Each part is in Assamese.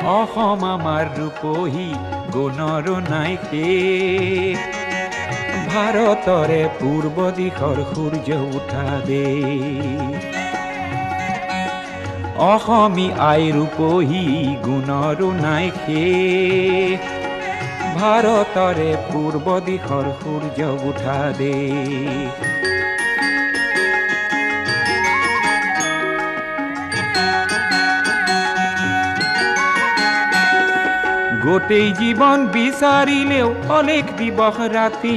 অসম আমাৰ ৰূপহী গুণৰো নাই শেষ। ভাৰতৰে পূৰ্ব দিশৰ সূৰ্য উঠা দেশ। অসমী আই ৰূপহী গুণৰো নাই শেষ। ভাৰতৰে পূৰ্ব দিশৰ সূৰ্য উঠা দেশ। গোটেই জীৱন বিচাৰিলেও অলেখ দিবস ৰাতি।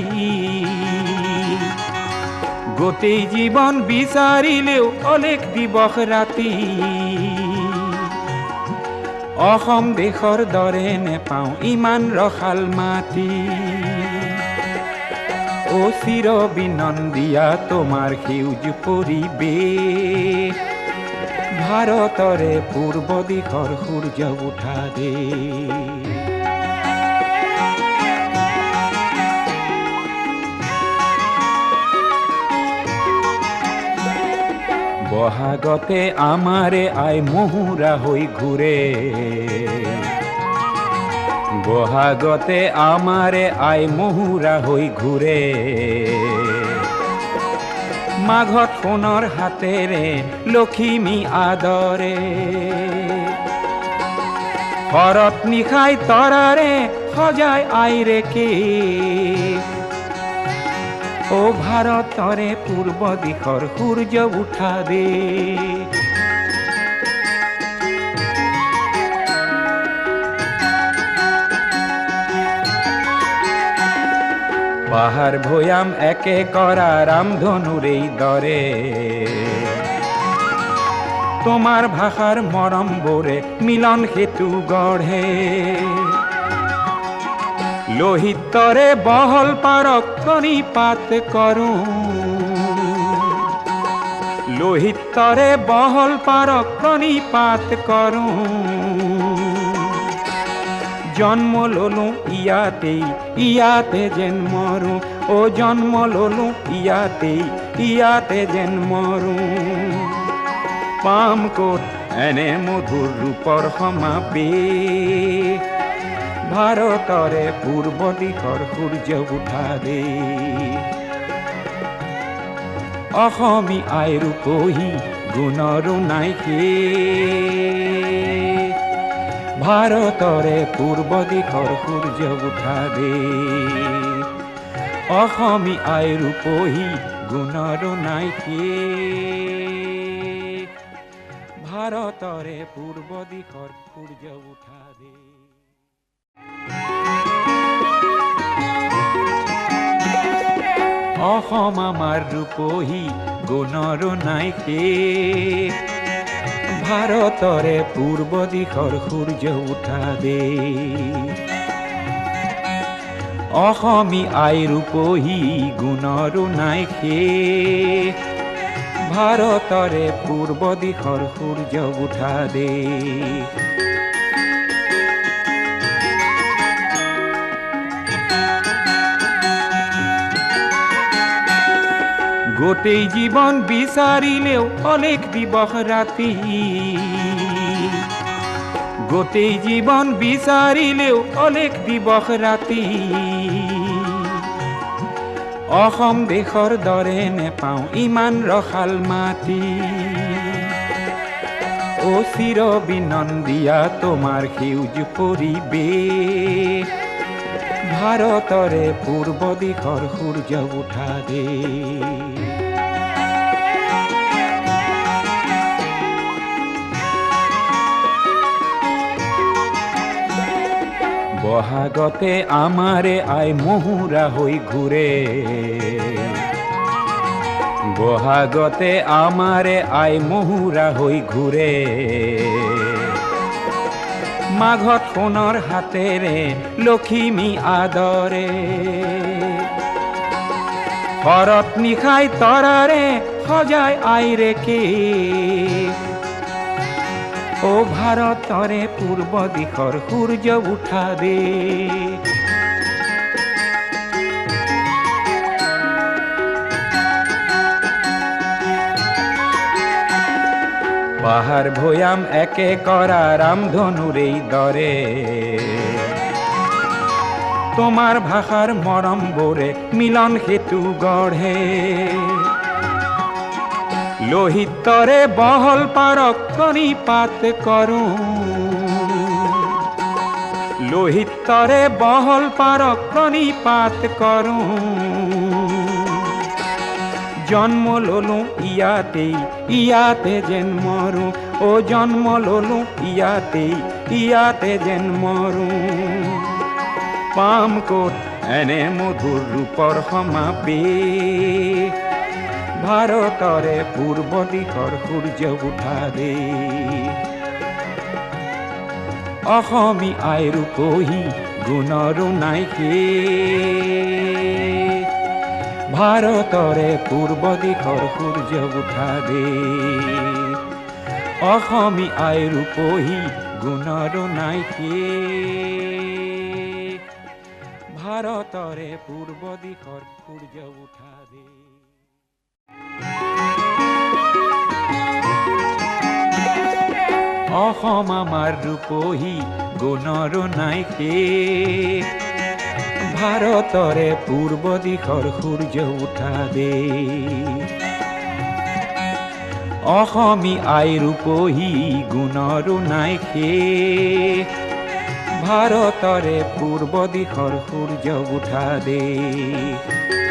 গোটেই জীৱন বিচাৰিলেও অলেখ দিবস ৰাতি। অসম দেশৰ দৰে নেপাওঁ ইমান ৰসাল মাটি। অ চিৰ বিনন্দিয়া তোমাৰ সেউজ পৰিৱেশ। ভাৰতৰে পূৰ্ব দিশৰ সূৰ্য উঠা দেশ। বহাগতে আমাৰে আই মহুৰা হৈ ঘূৰে। বহাগতে আমাৰে আই মহুৰা হৈ ঘূৰে। মাঘত সোণৰ হাতেৰে লখিমী আদৰে। শৰত নিশাই তৰাৰে সজাই আইৰে কেশ। অ ভাৰতৰে পূৰ্ব দিশৰ সূৰ্য উঠা দেশ। পাহাৰ ভৈয়াম একে কৰা ৰামধনুৰেই দৰে। তোমাৰ ভাষাৰ মৰমবোৰে মিলন সেতু গঢ়ে। লোহিতৰে বহল পাৰক প্ৰণিপাত কৰোঁ। লোহিতৰে বহল পাৰক প্ৰণিপাত কৰোঁ। জন্ম ললো ইয়াতেই ইয়াতে যেন মৰো। অ জন্ম ললো ইয়াতেই ইয়াতে যেন মৰো। পাম ক'ত এনে মধুৰ ৰূপৰ সমাৱেশ। ভাৰতৰে পূৰ্ব দিশৰ সূৰ্য উঠা দেশ। অসমী আই ৰূপহী গুণৰো নাই শেষ। ভাৰতৰে পূৰ্ব দিশৰ সূৰ্য উঠা দেশ। অসমী আই ৰূপহী গুণৰো নাই শেষ। ভাৰতৰে পূৰ্ব দিশৰ সূৰ্য উঠা দেশ। অসম আমাৰ ৰূপহী গুণৰো নাই শেষ। ভাৰতৰে পূৰ্ব দিশৰ সূৰ্য উঠা দেশ। অসমী আই ৰূপহী গুণৰো নাই শেষ। ভাৰতৰে পূৰ্ব দিশৰ সূৰ্য উঠা দেশ। গোটেই জীৱন বিচাৰিলেও অলেখ দিবস ৰাতি। গোটেই জীৱন বিচাৰিলেও অলেখ দিবস ৰাতি। অসম দেশৰ দৰে নেপাওঁ ইমান ৰসাল মাটি। অ চিৰ বিনন্দিয়া তোমাৰ সেউজ পৰিৱেশ। ভাৰতৰে পূৰ্ব দিশৰ সূৰ্য উঠা দেশ। বহাগতে আমাৰে আই মহুৰা হৈ ঘূৰে। বহাগতে আমাৰে আই মহুৰা হৈ ঘূৰে। মাঘত সোণৰ হাতেৰে লখিমী আদৰে। শৰত নিশাই তৰাৰে সজাই আইৰে কেশ। অ ভাৰতৰে পূৰ্ব দিশৰ সূৰ্য উঠা দেশ। পাহাড় ভৈয়াম একে কৰা ৰামধনুৰেই দৰে তোমাৰ ভাষাৰ মৰম বোৰে মিলন সেতু গঢ়ে লোহিতৰে বহল পাৰক প্ৰণিপাত কৰোঁ লোহিতৰে বহল পাৰক প্ৰণিপাত কৰোঁ জন্ম ললো ইয়াতে যেন মৰো ও জন্ম ললো ইয়াতে যেন মৰো পাম ক'ত এনে মধুৰ ৰূপৰ সমাবেশ ভাৰতৰে পূৰ্ব দিশৰ সূৰ্য উঠা দেশ অসমী আই ৰূপহী গুণৰো নাই শেষ ভাৰতৰে পূৰ্ব দিশৰ সূৰ্য উঠা দেশ অসমী আই ৰূপহী গুণৰো নাই শেষ ভাৰতৰে পূৰ্ব দিশৰ সূৰ্য উঠা দেশ অসম আমাৰ ৰূপহী গুণৰো নাই শেষ ভাৰতৰে পূৰ্ব দিশৰ সূৰ্য উঠা দেশ অসমী আই ৰূপহী গুণৰো নাই শেষ ভাৰতৰে পূৰ্ব দিশৰ সূৰ্য উঠা দেশ